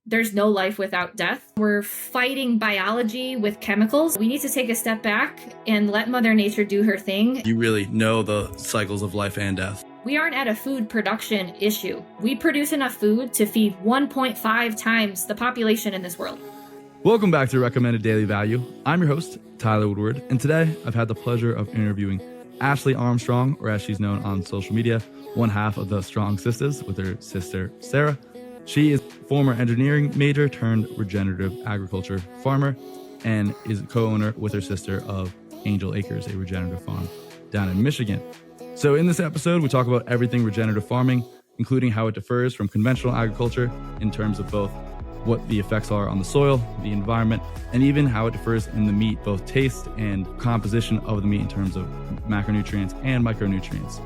there's no life without death. We're fighting biology with chemicals. We need to take a step back and let Mother Nature do her thing. You really know the cycles of life and death. We aren't at a food production issue. We produce enough food to feed 1.5 times the population in this world. Welcome back to Recommended Daily Value. I'm your host, Tyler Woodward, and today I've had the pleasure of interviewing Ashley Armstrong, or as she's known on social media, one half of the Strong Sistas with her sister, Sarah. She is former engineering major turned regenerative agriculture farmer and is co-owner with her sister of Angel Acres, a regenerative farm down in Michigan. So in this episode, we talk about everything regenerative farming, including how it differs from conventional agriculture in terms of both what the effects are on the soil, the environment, and even how it differs in the meat, both taste and composition of the meat in terms of macronutrients and micronutrients.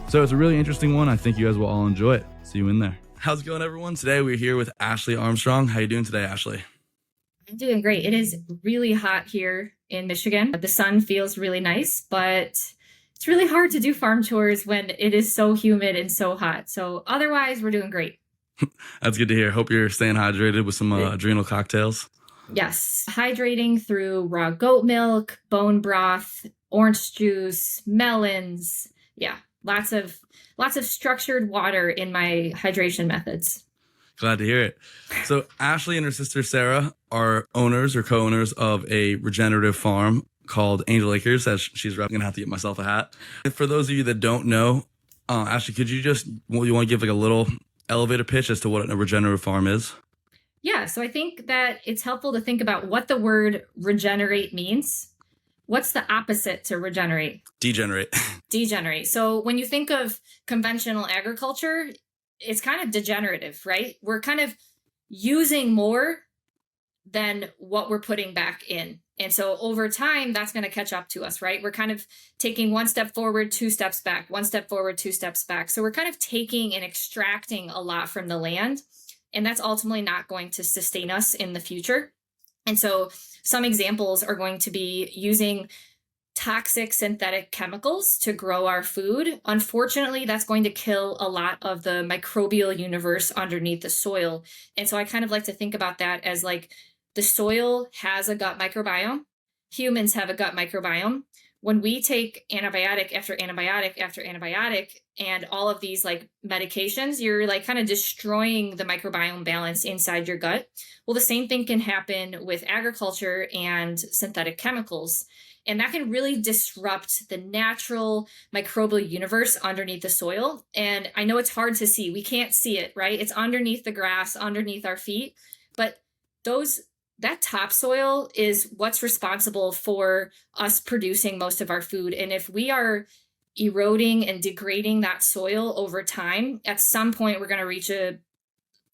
So it's a really interesting one. I think you guys will all enjoy it. See you in there. How's it going, everyone? Today we're here with Ashley Armstrong. How you doing today, Ashley? I'm doing great. It is really hot here in Michigan. The sun feels really nice, but it's really hard to do farm chores when it is so humid and so hot. So otherwise, we're doing great. That's good to hear. Hope you're staying hydrated with some adrenal cocktails. Yes. Hydrating through raw goat milk, bone broth, orange juice, melons. Yeah. Lots of structured water in my hydration methods. Glad to hear it. So Ashley and her sister Sarah are owners or co-owners of a regenerative farm called Angel Acres. As she's going to have to get myself a hat. And for those of you that don't know, Ashley, could you want to give like a little elevator pitch as to what a regenerative farm is? Yeah, so I think that it's helpful to think about what the word regenerate means. What's the opposite to regenerate? Degenerate. Degenerate. So when you think of conventional agriculture, it's kind of degenerative, right? We're kind of using more than what we're putting back in. And so over time, that's going to catch up to us, right? We're kind of taking one step forward, two steps back, one step forward, two steps back. So we're kind of taking and extracting a lot from the land. And that's ultimately not going to sustain us in the future. And so some examples are going to be using toxic synthetic chemicals to grow our food. Unfortunately, that's going to kill a lot of the microbial universe underneath the soil. And so I kind of like to think about that as like the soil has a gut microbiome. Humans have a gut microbiome. When we take antibiotic after antibiotic after antibiotic and all of these like medications, you're like kind of destroying the microbiome balance inside your gut. Well, the same thing can happen with agriculture and synthetic chemicals. And that can really disrupt the natural microbial universe underneath the soil. And I know it's hard to see. We can't see it, right? It's underneath the grass, underneath our feet. But that topsoil is what's responsible for us producing most of our food. And if we are eroding and degrading that soil over time, at some point, we're going to reach a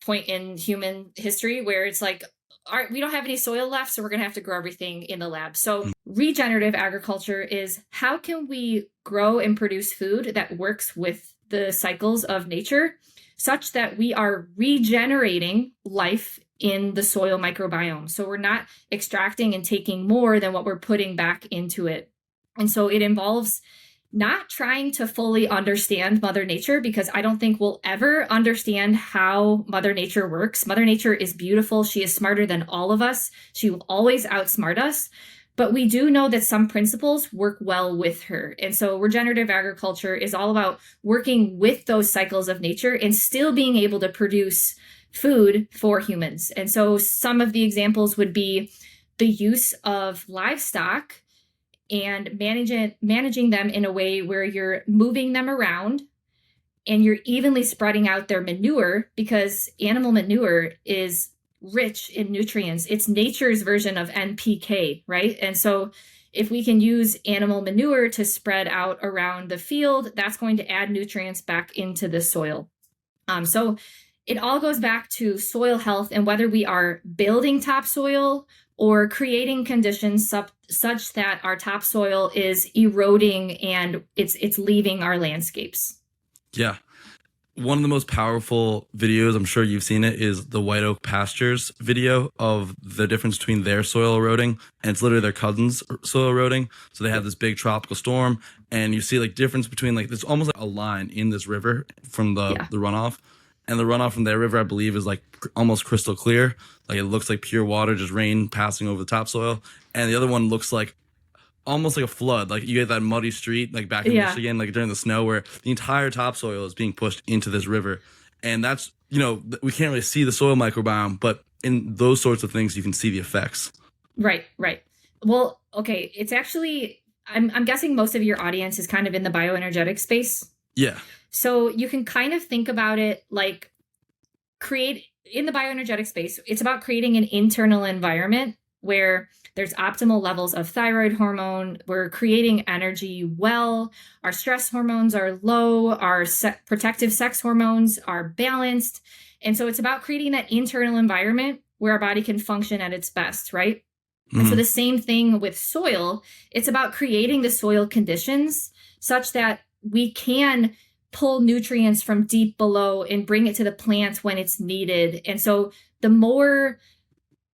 point in human history where it's like, all right, we don't have any soil left, so we're going to have to grow everything in the lab. So regenerative agriculture is how can we grow and produce food that works with the cycles of nature such that we are regenerating life in the soil microbiome. So we're not extracting and taking more than what we're putting back into it. And so it involves not trying to fully understand Mother Nature, because I don't think we'll ever understand how Mother Nature works. Mother Nature is beautiful. She is smarter than all of us. She will always outsmart us. But we do know that some principles work well with her. And so regenerative agriculture is all about working with those cycles of nature and still being able to produce food for humans. And so some of the examples would be the use of livestock and managing them in a way where you're moving them around and you're evenly spreading out their manure, because animal manure is rich in nutrients. It's nature's version of NPK, right? And so if we can use animal manure to spread out around the field, that's going to add nutrients back into the soil. So it all goes back to soil health and whether we are building topsoil or creating conditions such that our topsoil is eroding and it's leaving our landscapes. Yeah. One of the most powerful videos, I'm sure you've seen it, is the White Oak Pastures video of the difference between their soil eroding and it's literally their cousin's soil eroding. So they have this big tropical storm and you see like difference between like, there's almost like a line in this river from the runoff. And the runoff from their river, I believe, is like almost crystal clear. Like it looks like pure water, just rain passing over the topsoil. And the other one looks like almost like a flood. Like you get that muddy street, like back in Michigan, like during the snow, where the entire topsoil is being pushed into this river. And that's, we can't really see the soil microbiome, but in those sorts of things, you can see the effects. Right. Well, okay. It's actually, I'm guessing most of your audience is kind of in the bioenergetic space. Yeah. So you can kind of think about it like in the bioenergetic space, it's about creating an internal environment where there's optimal levels of thyroid hormone. We're creating energy well. Our stress hormones are low. Our protective sex hormones are balanced. And so it's about creating that internal environment where our body can function at its best, right? Mm-hmm. And so the same thing with soil. It's about creating the soil conditions such that we can pull nutrients from deep below and bring it to the plants when it's needed. And so the more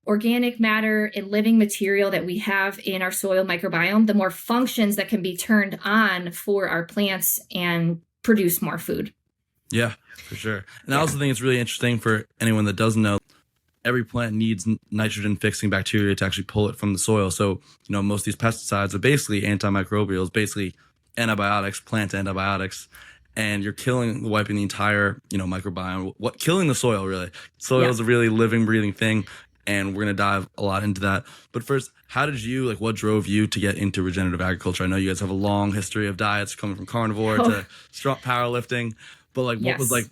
organic matter and living material that we have in our soil microbiome, the more functions that can be turned on for our plants and produce more food. Yeah, for sure. And I also think it's really interesting for anyone that doesn't know, every plant needs nitrogen fixing bacteria to actually pull it from the soil. So, most of these pesticides are basically antimicrobials, basically antibiotics, plant antibiotics. And you're wiping the entire, microbiome, killing the soil, really. Soil is a really living, breathing thing. And we're going to dive a lot into that. But first, how did you, what drove you to get into regenerative agriculture? I know you guys have a long history of diets coming from carnivore to strong powerlifting. But what was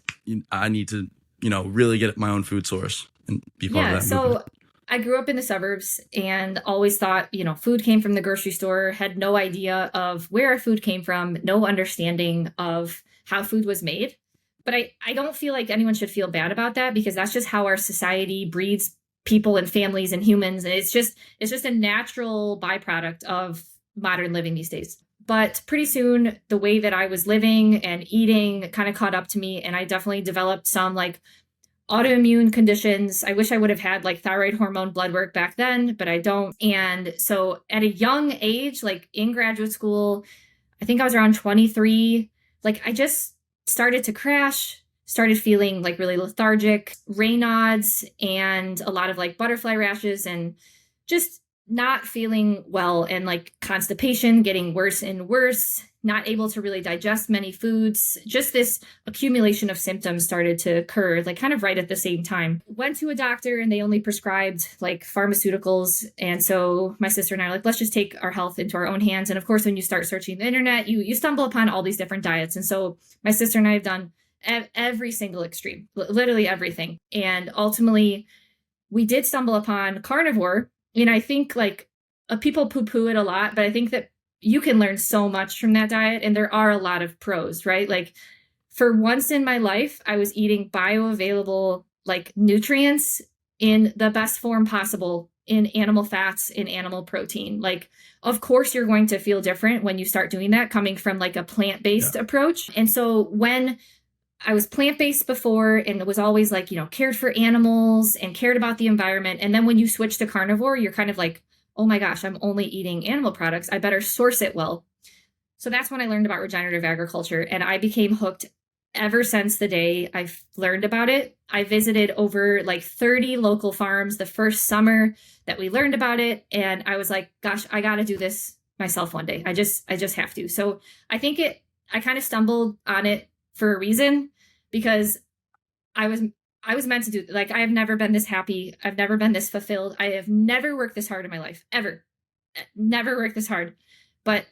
I need to, really get my own food source and be part of that movement? I grew up in the suburbs and always thought, food came from the grocery store, had no idea of where our food came from, no understanding of how food was made. But I don't feel like anyone should feel bad about that, because that's just how our society breeds people and families and humans. And it's just a natural byproduct of modern living these days. But pretty soon, the way that I was living and eating kind of caught up to me. And I definitely developed some autoimmune conditions. I wish I would have had thyroid hormone blood work back then, but I don't. And so at a young age, in graduate school, I think I was around 23, I just started to crash, started feeling really lethargic, Raynaud's, and a lot of butterfly rashes, and just not feeling well, and constipation getting worse and worse, not able to really digest many foods. Just this accumulation of symptoms started to occur, kind of right at the same time. Went to a doctor and they only prescribed pharmaceuticals. And so my sister and I are let's just take our health into our own hands. And of course, when you start searching the internet, you stumble upon all these different diets. And so my sister and I have done every single extreme, literally everything. And ultimately, we did stumble upon carnivore. And I think people poo-poo it a lot, but I think that you can learn so much from that diet. And there are a lot of pros, right? For once in my life, I was eating bioavailable nutrients in the best form possible, in animal fats, in animal protein. Of course, you're going to feel different when you start doing that, coming from a plant-based approach. And so when I was plant-based before, and it was always cared for animals and cared about the environment. And then when you switch to carnivore, you're kind of oh my gosh, I'm only eating animal products. I better source it well. So that's when I learned about regenerative agriculture, and I became hooked ever since the day I've learned about it. I visited over 30 local farms the first summer that we learned about it. And I was gosh, I got to do this myself one day. I just have to. So I think I kind of stumbled on it for a reason, because I was meant to do, I have never been this happy. I've never been this fulfilled. I have never worked this hard in my life, ever. Never worked this hard. But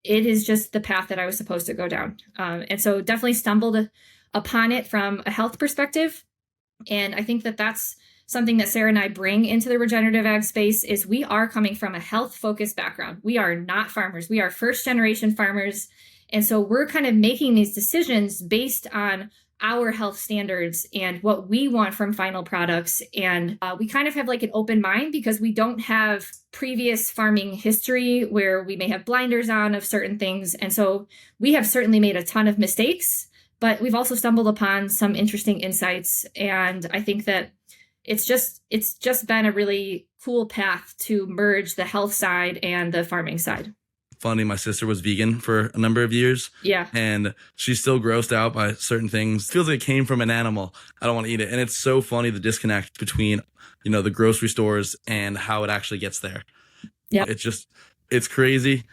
it is just the path that I was supposed to go down. And so definitely stumbled upon it from a health perspective. And I think that that's something that Sarah and I bring into the regenerative ag space, is we are coming from a health-focused background. We are not farmers. We are first-generation farmers. And so we're kind of making these decisions based on our health standards and what we want from final products. And we kind of have an open mind, because we don't have previous farming history where we may have blinders on of certain things. And so we have certainly made a ton of mistakes, but we've also stumbled upon some interesting insights. And I think that it's just been a really cool path to merge the health side and the farming side. funny. My sister was vegan for a number of years. Yeah. And she's still grossed out by certain things. Feels like it came from an animal. I don't want to eat it. And it's so funny, the disconnect between, the grocery stores and how it actually gets there. Yeah. It's crazy.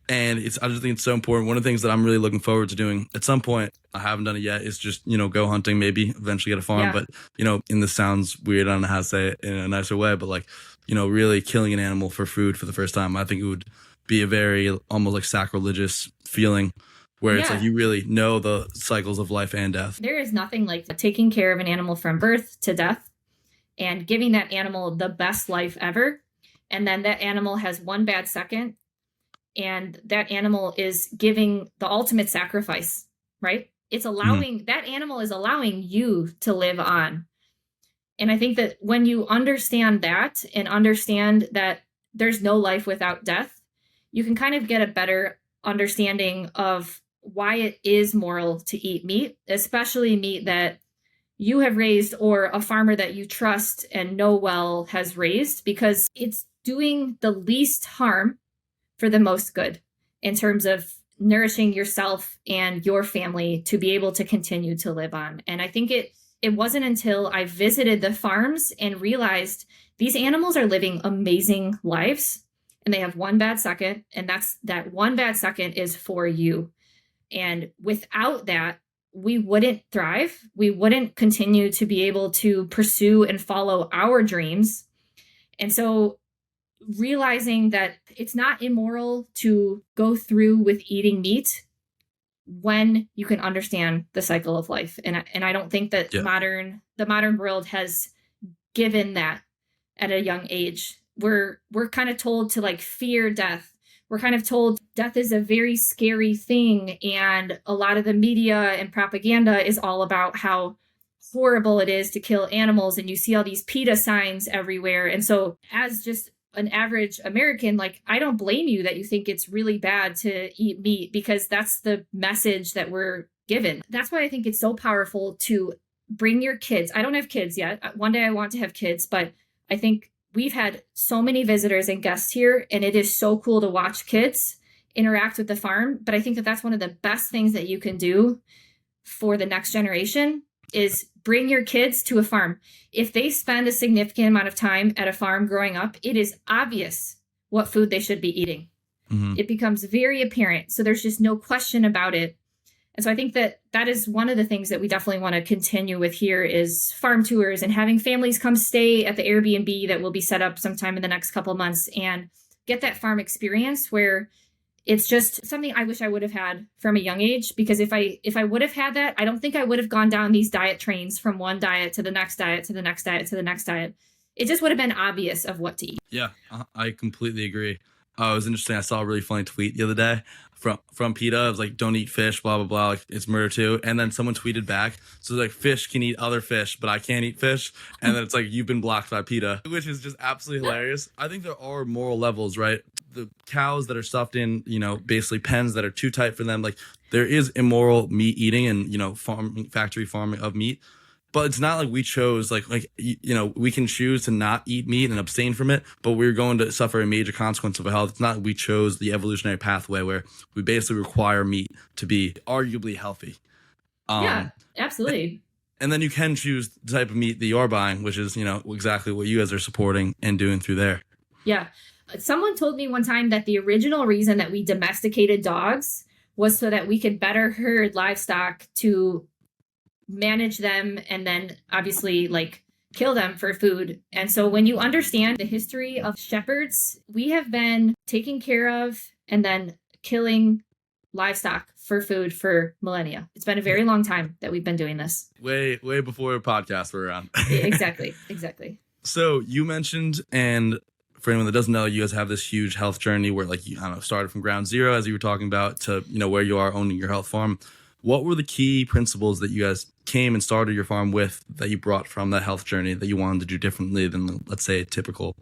And I just think it's so important. One of the things that I'm really looking forward to doing at some point, I haven't done it yet, is just, go hunting, maybe eventually get a farm. Yeah. But, and this sounds weird, I don't know how to say it in a nicer way, but like, really killing an animal for food for the first time, I think it would be a very almost like sacrilegious feeling where it's like you really know the cycles of life and death. There is nothing like taking care of an animal from birth to death and giving that animal the best life ever. And then that animal has one bad second. And that animal is giving the ultimate sacrifice, right? It's allowing, that animal is allowing you to live on. And I think that when you understand that and understand that there's no life without death, you can kind of get a better understanding of why it is moral to eat meat, especially meat that you have raised or a farmer that you trust and know well has raised, because it's doing the least harm for the most good in terms of nourishing yourself and your family to be able to continue to live on. And I think it wasn't until I visited the farms and realized these animals are living amazing lives and they have one bad second. And that one bad second is for you. And without that, we wouldn't thrive. We wouldn't continue to be able to pursue and follow our dreams. And so realizing that it's not immoral to go through with eating meat when you can understand the cycle of life. And I don't think that the modern world has given that at a young age. We're kind of told to like fear death. We're kind of told death is a very scary thing. And a lot of the media and propaganda is all about how horrible it is to kill animals. And you see all these PETA signs everywhere. And so as just an average American, like, I don't blame you that you think it's really bad to eat meat, because that's the message that we're given. That's why I think it's so powerful to bring your kids. I don't have kids yet. One day I want to have kids, but I think we've had so many visitors and guests here, and it is so cool to watch kids interact with the farm. But I think that that's one of the best things that you can do for the next generation is bring your kids to a farm. If they spend a significant amount of time at a farm growing up, it is obvious what food they should be eating. Mm-hmm. It becomes very apparent. So there's just no question about it. And so I think that that is one of the things that we definitely want to continue with here is farm tours and having families come stay at the Airbnb that will be set up sometime in the next couple of months and get that farm experience where it's just something I wish I would have had from a young age, because if I would have had that, I don't think I would have gone down these diet trains from one diet to the next diet to the next diet to the next diet. It just would have been obvious of what to eat. Yeah, I completely agree. It was interesting. I saw a really funny tweet the other day from PETA. It was like, don't eat fish, blah, blah, blah. Like, it's murder too. And then someone tweeted back. So like, fish can eat other fish, but I can't eat fish. And then it's like, you've been blocked by PETA, which is just absolutely hilarious. I think there are moral levels, right? The cows that are stuffed in, basically pens that are too tight for them. Like, there is immoral meat eating and, factory farming of meat. But it's not like we chose, we can choose to not eat meat and abstain from it, but we're going to suffer a major consequence of our health. It's not like we chose the evolutionary pathway where we basically require meat to be arguably healthy. Yeah, absolutely. And then you can choose the type of meat that you are buying, which is, exactly what you guys are supporting and doing through there. Yeah. Someone told me one time that the original reason that we domesticated dogs was so that we could better herd livestock to manage them and then obviously kill them for food. And so when you understand the history of shepherds, we have been taking care of and then killing livestock for food for millennia. It's been a very long time that we've been doing this. Way before podcasts were around. Exactly. So you mentioned, and for anyone that doesn't know, you guys have this huge health journey where started from ground zero, as you were talking about, to, where you are owning your health farm. What were the key principles that you guys came and started your farm with that you brought from that health journey that you wanted to do differently than, let's say, a typical,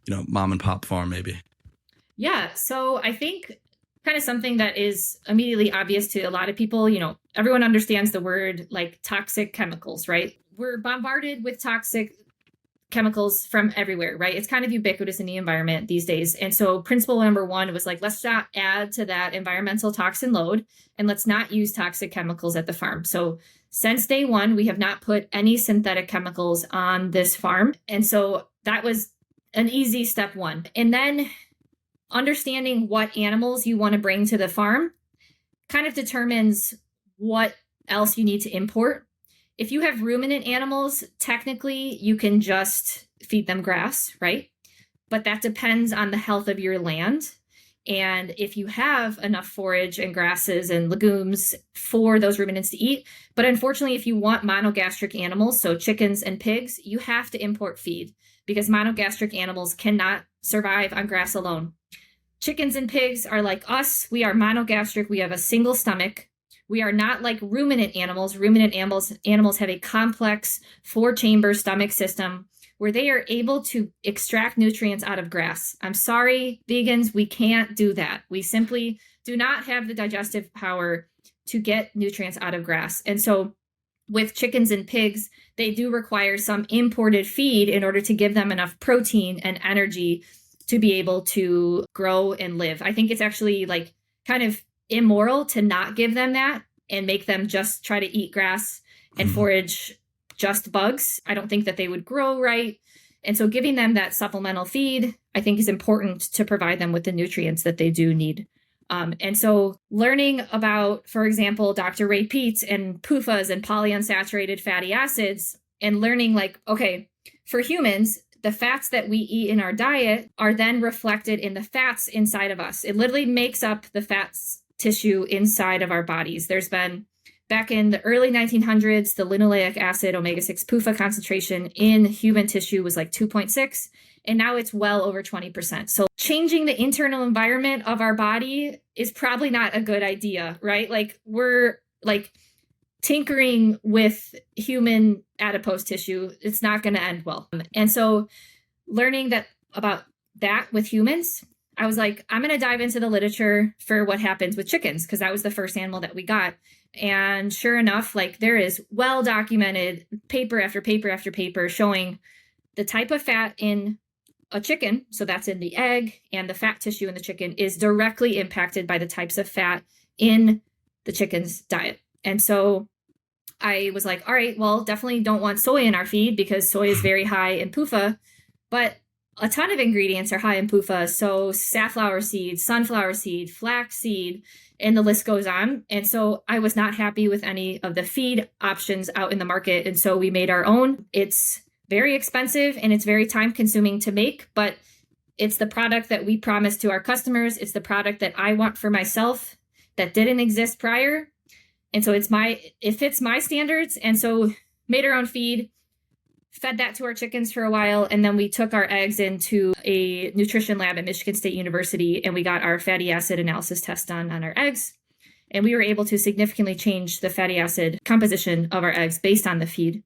mom and pop farm maybe? Yeah. So I think kind of something that is immediately obvious to a lot of people, everyone understands the word toxic chemicals, right? We're bombarded with toxic chemicals from everywhere, right? It's kind of ubiquitous in the environment these days. And so principle number one was like, let's not add to that environmental toxin load, and let's not use toxic chemicals at the farm. So since day one, we have not put any synthetic chemicals on this farm. And so that was an easy step one. And then understanding what animals you want to bring to the farm kind of determines what else you need to import. If you have ruminant animals, technically you can just feed them grass, right? But that depends on the health of your land. And if you have enough forage and grasses and legumes for those ruminants to eat. But unfortunately, if you want monogastric animals, so chickens and pigs, you have to import feed because monogastric animals cannot survive on grass alone. Chickens and pigs are like us. We are monogastric. We have a single stomach. We are not like ruminant animals. Ruminant animals have a complex 4-chamber stomach system where they are able to extract nutrients out of grass. I'm sorry, vegans, we can't do that. We simply do not have the digestive power to get nutrients out of grass. And so with chickens and pigs, they do require some imported feed in order to give them enough protein and energy to be able to grow and live. I think it's actually like kind of immoral to not give them that and make them just try to eat grass and forage just bugs. I don't think that they would grow right. And so giving them that supplemental feed, I think, is important to provide them with the nutrients that they do need. And so learning about, for example, Dr. Ray Peats and PUFAs and polyunsaturated fatty acids, and learning like, okay, for humans, the fats that we eat in our diet are then reflected in the fats inside of us. It literally makes up the fats tissue inside of our bodies. There's been, back in the early 1900s, the linoleic acid omega-6 PUFA concentration in human tissue was like 2.6, and now it's well over 20%. So changing the internal environment of our body is probably not a good idea, right? Like we're like tinkering with human adipose tissue. It's not going to end well. And so learning that about that with humans, I was like, I'm going to dive into the literature for what happens with chickens, because that was the first animal that we got. And sure enough, like there is well documented paper after paper after paper showing the type of fat in a chicken, so that's in the egg, and the fat tissue in the chicken is directly impacted by the types of fat in the chicken's diet. And so I was like, all right, well, definitely don't want soy in our feed because soy is very high in PUFA, but a ton of ingredients are high in PUFA. So safflower seed, sunflower seed, flax seed, and the list goes on. And so I was not happy with any of the feed options out in the market. And so we made our own. It's very expensive and it's very time consuming to make, but it's the product that we promised to our customers. It's the product that I want for myself that didn't exist prior. And so it fits my standards. And so made our own feed, fed that to our chickens for a while. And then we took our eggs into a nutrition lab at Michigan State University, and we got our fatty acid analysis test done on our eggs. And we were able to significantly change the fatty acid composition of our eggs based on the feed.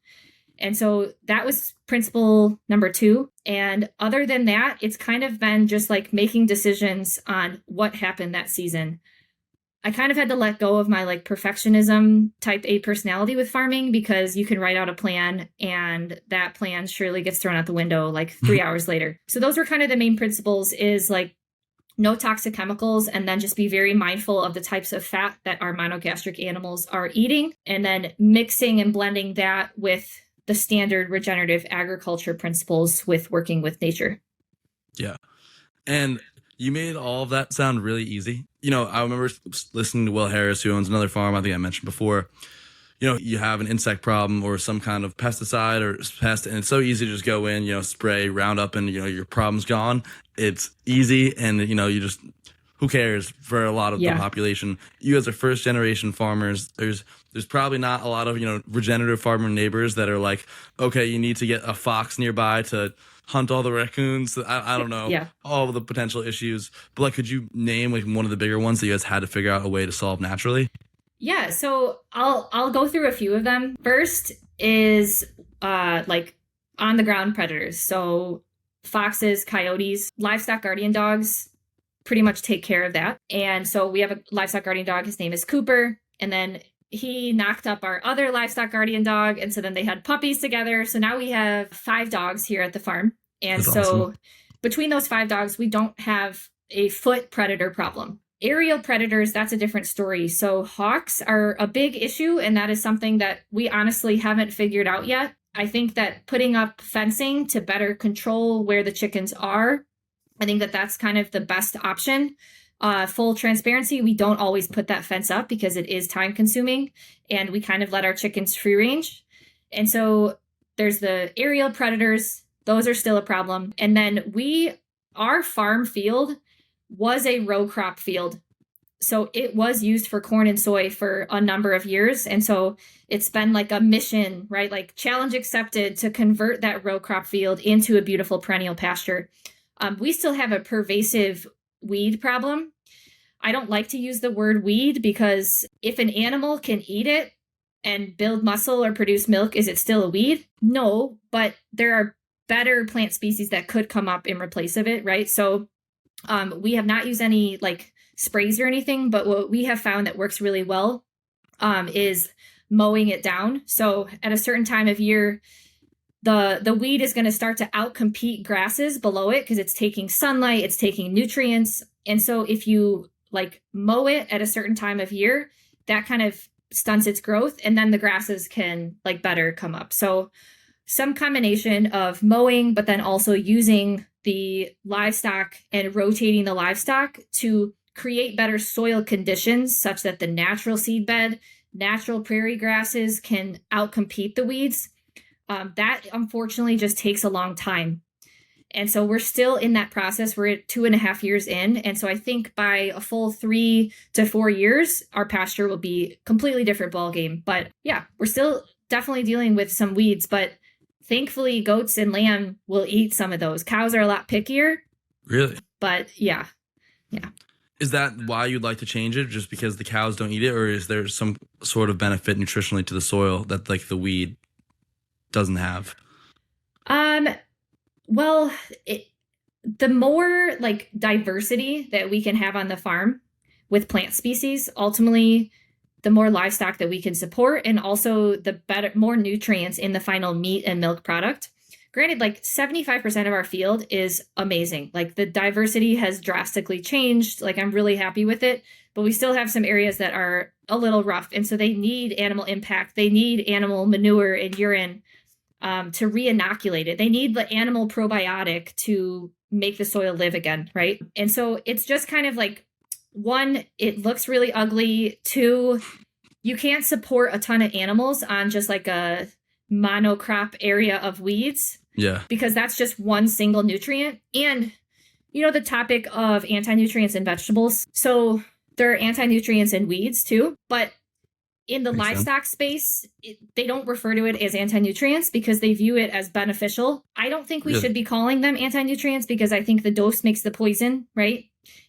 And so that was principle number 2. And other than that, it's kind of been just like making decisions on what happened that season. I kind of had to let go of my like perfectionism type A personality with farming, because you can write out a plan and that plan surely gets thrown out the window like 3 hours later. So those were kind of the main principles, is like no toxic chemicals, and then just be very mindful of the types of fat that our monogastric animals are eating, and then mixing and blending that with the standard regenerative agriculture principles with working with nature. Yeah. And you made all of that sound really easy. You know, I remember listening to Will Harris, who owns another farm I think I mentioned before. You know, you have an insect problem or some kind of pesticide or pest, and it's so easy to just go in, you know, spray Roundup, and, you know, your problem's gone. It's easy, and, you know, you just, who cares for a lot of the population. You as a first generation farmers, there's probably not a lot of, you know, regenerative farmer neighbors that are like, okay, you need to get a fox nearby to hunt all the raccoons. I don't know, all of the potential issues. But like, could you name like one of the bigger ones that you guys had to figure out a way to solve naturally? Yeah, so I'll go through a few of them. First is like on the ground predators. So foxes, coyotes, livestock guardian dogs pretty much take care of that. And so we have a livestock guardian dog. His name is Cooper. And then he knocked up our other livestock guardian dog. And so then they had puppies together. So now we have 5 dogs here at the farm. And That's so awesome. between those 5 dogs, we don't have a foot predator problem. Aerial predators, that's a different story. So hawks are a big issue, and that is something that we honestly haven't figured out yet. I think that putting up fencing to better control where the chickens are, I think that that's kind of the best option. Full transparency, we don't always put that fence up because it is time consuming, and we kind of let our chickens free range. And so there's the aerial predators. Those are still a problem. And then our farm field was a row crop field. So it was used for corn and soy for a number of years. And so it's been like a mission, right? Like challenge accepted to convert that row crop field into a beautiful perennial pasture. We still have a pervasive weed problem. I don't like to use the word weed because if an animal can eat it and build muscle or produce milk, is it still a weed? No, but there are better plant species that could come up in replace of it, right? So we have not used any like sprays or anything, but what we have found that works really well is mowing it down. So at a certain time of year, the weed is going to start to outcompete grasses below it because it's taking sunlight, it's taking nutrients. And so if you like mow it at a certain time of year, that kind of stunts its growth, and then the grasses can like better come up. So some combination of mowing, but then also using the livestock and rotating the livestock to create better soil conditions such that the natural seed bed, natural prairie grasses can outcompete the weeds. That unfortunately just takes a long time. And so we're still in that process. We're at 2.5 years in. And so I think by a full 3 to 4 years, our pasture will be completely different ballgame. But yeah, we're still definitely dealing with some weeds, but thankfully, goats and lamb will eat some of those. Cows are a lot pickier. Really? But yeah. Is that why you'd like to change it? Just because the cows don't eat it? Or is there some sort of benefit nutritionally to the soil that like the weed doesn't have? Well, the more like diversity that we can have on the farm with plant species, ultimately, the more livestock that we can support, and also the more nutrients in the final meat and milk product. Granted, like 75% of our field is amazing. Like the diversity has drastically changed. Like I'm really happy with it, but we still have some areas that are a little rough. And so they need animal impact. They need animal manure and urine to re-inoculate it. They need the animal probiotic to make the soil live again, right? And so it's just kind of like, 1, it looks really ugly. 2, you can't support a ton of animals on just like a monocrop area of weeds. Yeah. Because that's just one single nutrient. And, the topic of anti-nutrients in vegetables. So there are anti-nutrients in weeds too. But in the livestock space, they don't refer to it as anti-nutrients because they view it as beneficial. I don't think we should be calling them anti-nutrients because I think the dose makes the poison, right?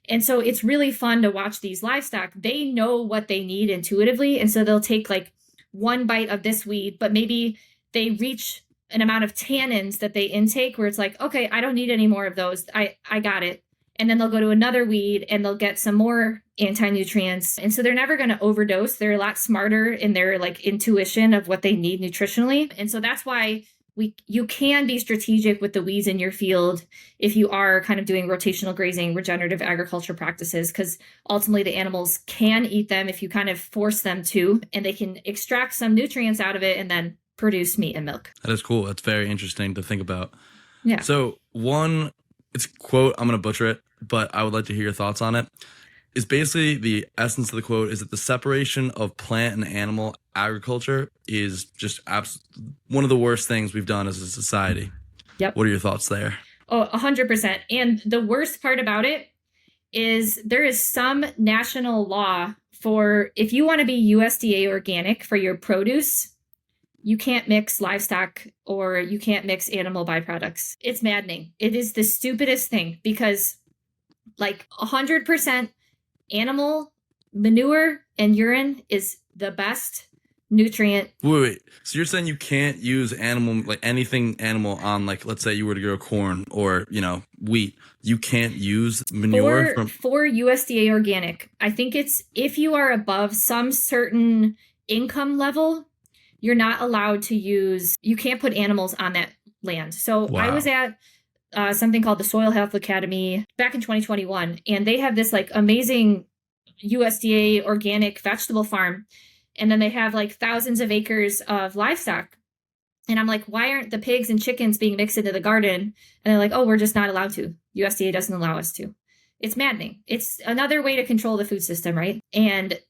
And so it's really fun to watch these livestock. They know what they need intuitively. And so they'll take like one bite of this weed, but maybe they reach an amount of tannins that they intake where it's like, okay, I don't need any more of those. I got it. And then they'll go to another weed and they'll get some more anti-nutrients. And so they're never going to overdose. They're a lot smarter in their like intuition of what they need nutritionally. And so that's why you can be strategic with the weeds in your field if you are kind of doing rotational grazing, regenerative agriculture practices, because ultimately the animals can eat them if you kind of force them to, and they can extract some nutrients out of it and then produce meat and milk. That is cool. That's very interesting to think about. Yeah. So it's a quote, I'm going to butcher it, but I would like to hear your thoughts on it. Is basically the essence of the quote is that the separation of plant and animal agriculture is just one of the worst things we've done as a society. Yep. What are your thoughts there? Oh, 100%. And the worst part about it is there is some national law for if you want to be USDA organic for your produce, you can't mix livestock or you can't mix animal byproducts. It's maddening. It is the stupidest thing because like 100% animal manure and urine is the best nutrient. Wait. So you're saying you can't use anything animal on, like, let's say you were to grow corn or, wheat. You can't use manure for USDA organic. I think it's if you are above some certain income level, you're not allowed to you can't put animals on that land. So I was at something called the Soil Health Academy back in 2021, and they have this like amazing USDA organic vegetable farm. And then they have like thousands of acres of livestock. And I'm like, why aren't the pigs and chickens being mixed into the garden? And they're like, oh, we're just not allowed to. USDA doesn't allow us to. It's maddening. It's another way to control the food system, right? And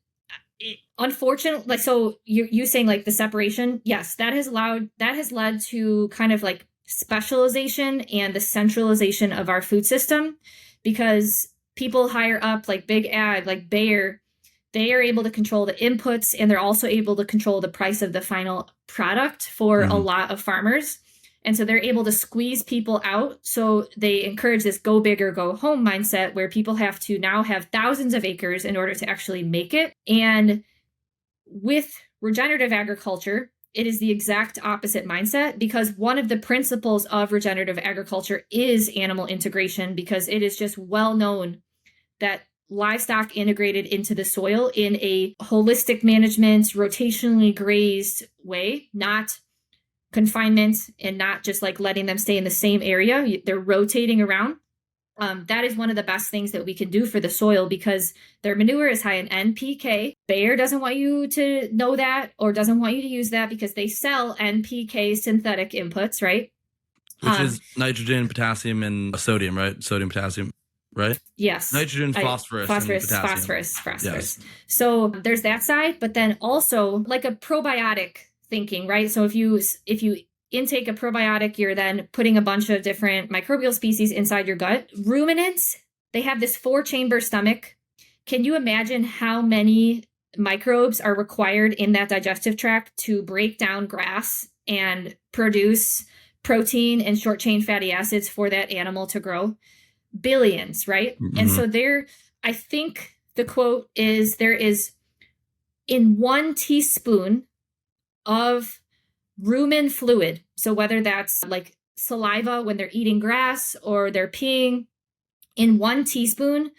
unfortunately, like, so you saying like the separation, yes, that has led to kind of like specialization and the centralization of our food system, because people higher up, like big ag, like Bayer, they are able to control the inputs, and they're also able to control the price of the final product for a lot of farmers. And so they're able to squeeze people out. So they encourage this go big or go home mindset, where people have to now have thousands of acres in order to actually make it. And with regenerative agriculture, it is the exact opposite mindset, because one of the principles of regenerative agriculture is animal integration, because it is just well known that livestock integrated into the soil in a holistic management, rotationally grazed way, not confinement, and not just like letting them stay in the same area. They're rotating around. That is one of the best things that we can do for the soil, because their manure is high in NPK. Bayer doesn't want you to know that, or doesn't want you to use that, because they sell NPK synthetic inputs, right? Which is nitrogen, potassium, and sodium, right? Sodium, potassium, right? Yes. Nitrogen, phosphorus, and potassium. Phosphorus. Yes. So there's that side, but then also like a probiotic thinking, right? So if you intake a probiotic, you're then putting a bunch of different microbial species inside your gut. Ruminants, they have this 4-chamber stomach. Can you imagine how many microbes are required in that digestive tract to break down grass and produce protein and short chain fatty acids for that animal to grow? Billions, right? Mm-hmm. And so I think the quote is, there is in 1 teaspoon of rumen fluid. So whether that's like saliva when they're eating grass or they're peeing, in 1 teaspoon,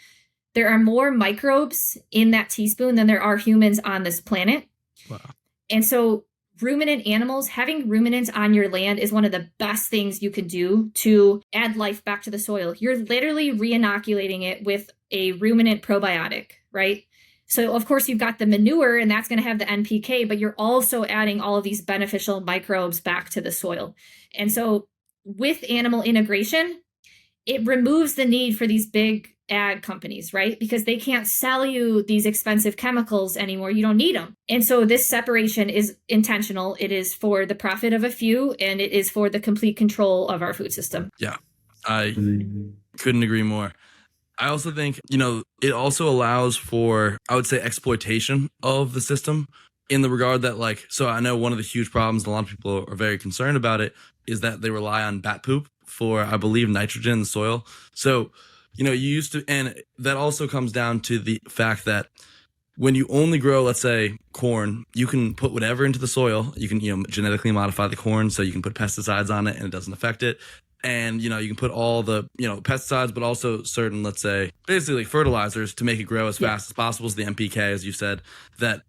there are more microbes in that teaspoon than there are humans on this planet. Wow. And so ruminant animals, having ruminants on your land is one of the best things you can do to add life back to the soil. You're literally re-inoculating it with a ruminant probiotic, right? So of course you've got the manure, and that's going to have the NPK, but you're also adding all of these beneficial microbes back to the soil. And so with animal integration, it removes the need for these big ag companies, right? Because they can't sell you these expensive chemicals anymore. You don't need them. And so this separation is intentional. It is for the profit of a few, and it is for the complete control of our food system. Yeah, I couldn't agree more. I also think, it also allows for, I would say, exploitation of the system, in the regard that, like, so I know one of the huge problems, and a lot of people are very concerned about it, is that they rely on bat poop for, I believe, nitrogen in the soil. So, you used to, and that also comes down to the fact that when you only grow, let's say, corn, you can put whatever into the soil. You can, genetically modify the corn, so you can put pesticides on it and it doesn't affect it. And, you can put all the, pesticides, but also certain, let's say, basically fertilizers to make it grow as fast as possible. So the NPK, as you said, that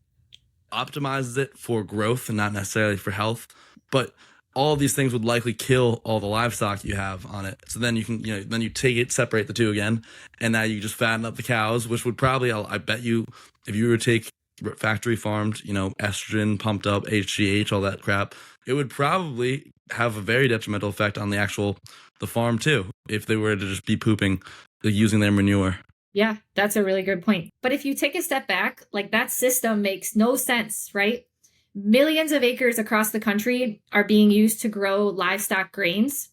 optimizes it for growth and not necessarily for health. But all of these things would likely kill all the livestock you have on it. So then you can, then you take it, separate the two again, and now you just fatten up the cows, which would probably, I bet you, if you were to take factory farmed, estrogen, pumped up, HGH, all that crap, it would probably have a very detrimental effect on the farm too, if they were to just be pooping, using their manure. Yeah, that's a really good point. But if you take a step back, like, that system makes no sense, right? Millions of acres across the country are being used to grow livestock grains.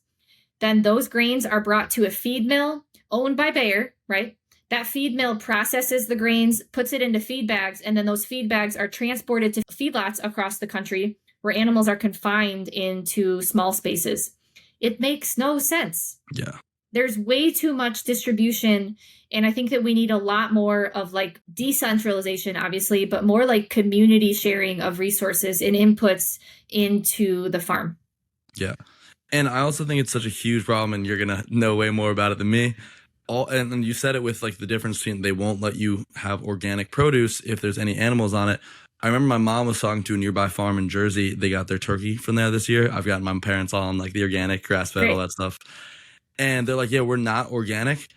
Then those grains are brought to a feed mill owned by Bayer, right? That feed mill processes the grains, puts it into feed bags, and then those feed bags are transported to feedlots across the country where animals are confined into small spaces. It makes no sense. Yeah. There's way too much distribution. And I think that we need a lot more of like decentralization, obviously, but more like community sharing of resources and inputs into the farm. Yeah. And I also think it's such a huge problem, and you're going to know way more about it than me. And you said it with like the difference between they won't let you have organic produce if there's any animals on it. I remember my mom was talking to a nearby farm in Jersey. They got their turkey from there this year. I've gotten my parents on like the organic, grass-fed, all that stuff. And they're like, yeah, we're not organic.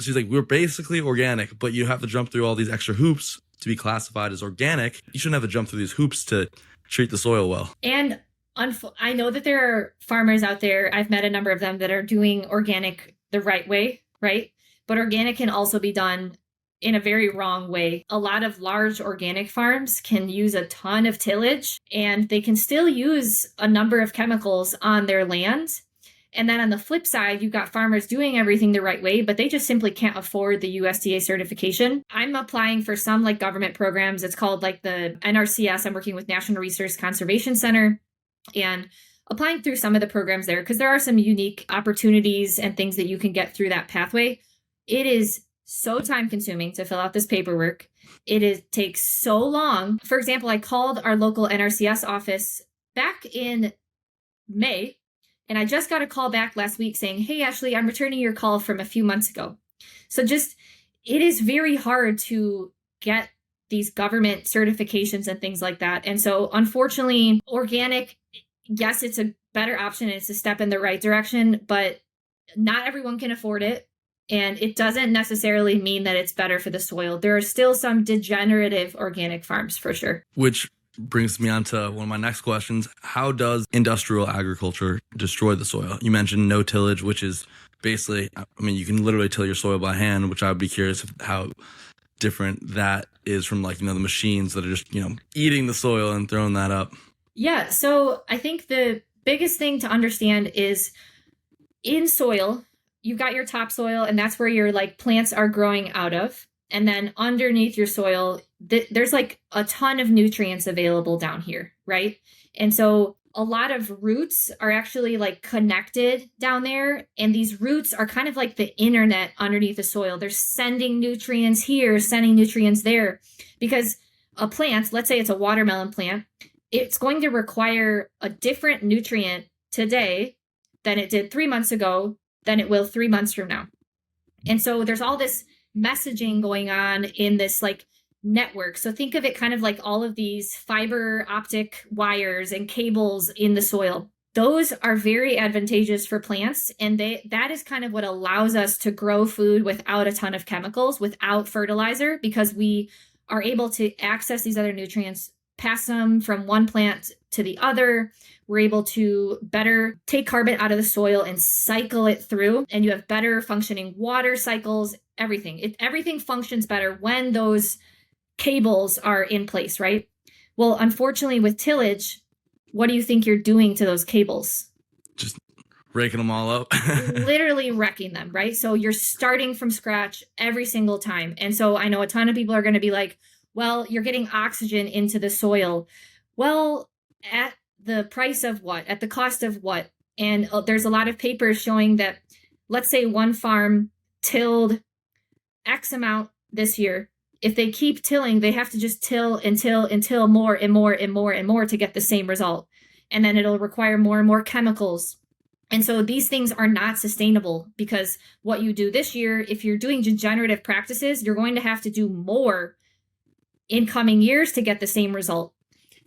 She's like, we're basically organic, but you have to jump through all these extra hoops to be classified as organic. You shouldn't have to jump through these hoops to treat the soil well. And I know that there are farmers out there, I've met a number of them that are doing organic the right way, right? But organic can also be done in a very wrong way. A lot of large organic farms can use a ton of tillage, and they can still use a number of chemicals on their land. And then on the flip side, you've got farmers doing everything the right way, but they just simply can't afford the USDA certification. I'm applying for some like government programs. It's called like the NRCS. I'm working with National Resource Conservation Center and applying through some of the programs there because there are some unique opportunities and things that you can get through that pathway. It is so time consuming to fill out this paperwork. It takes so long. For example, I called our local NRCS office back in May. And I just got a call back last week saying, hey, Ashley, I'm returning your call from a few months ago. So just, it is very hard to get these government certifications and things like that. And so unfortunately, organic, yes, it's a better option. And it's a step in the right direction, but not everyone can afford it. And it doesn't necessarily mean that it's better for the soil. There are still some degenerative organic farms for sure. Which brings me on to one of my next questions. How does industrial agriculture destroy the soil? You mentioned no tillage, which is basically, I mean, you can literally till your soil by hand, which I would be curious how different that is from like, the machines that are just, eating the soil and throwing that up. Yeah. So I think the biggest thing to understand is in soil, you've got your topsoil, and that's where your like plants are growing out of. And then underneath your soil, there's like a ton of nutrients available down here, right? And so a lot of roots are actually like connected down there. And these roots are kind of like the internet underneath the soil. They're sending nutrients here, sending nutrients there. Because a plant, let's say it's a watermelon plant, it's going to require a different nutrient today than it did 3 months ago, than it will 3 months from now. And so there's all this messaging going on in this like network. So think of it kind of like all of these fiber optic wires and cables in the soil. Those are very advantageous for plants. And that is kind of what allows us to grow food without a ton of chemicals, without fertilizer, because we are able to access these other nutrients, pass them from one plant to the other. We're able to better take carbon out of the soil and cycle it through. And you have better functioning water cycles, everything. Everything functions better when those cables are in place, right? Well, unfortunately, with tillage, what do you think you're doing to those cables? Just raking them all up. Literally wrecking them, right? So you're starting from scratch every single time. And so I know a ton of people are going to be like, well, you're getting oxygen into the soil. Well, at the price of what? At the cost of what? And there's a lot of papers showing that, let's say one farm tilled X amount this year. If they keep tilling, they have to just till and till more and more and more and more to get the same result. And then it'll require more and more chemicals. And so these things are not sustainable because what you do this year, if you're doing degenerative practices, you're going to have to do more in coming years to get the same result.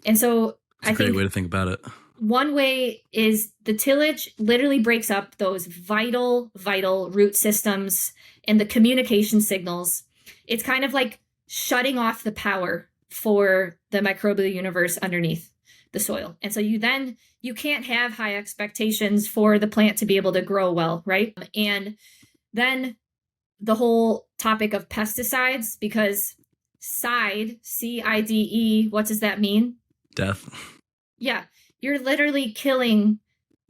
And so That's a great way to think about it. One way is the tillage literally breaks up those vital root systems and the communication signals. It's kind of like shutting off the power for the microbial universe underneath the soil. And so you can't have high expectations for the plant to be able to grow well, right? And then the whole topic of pesticides, because CIDE, C-I-D-E, what does that mean? Death. Yeah, you're literally killing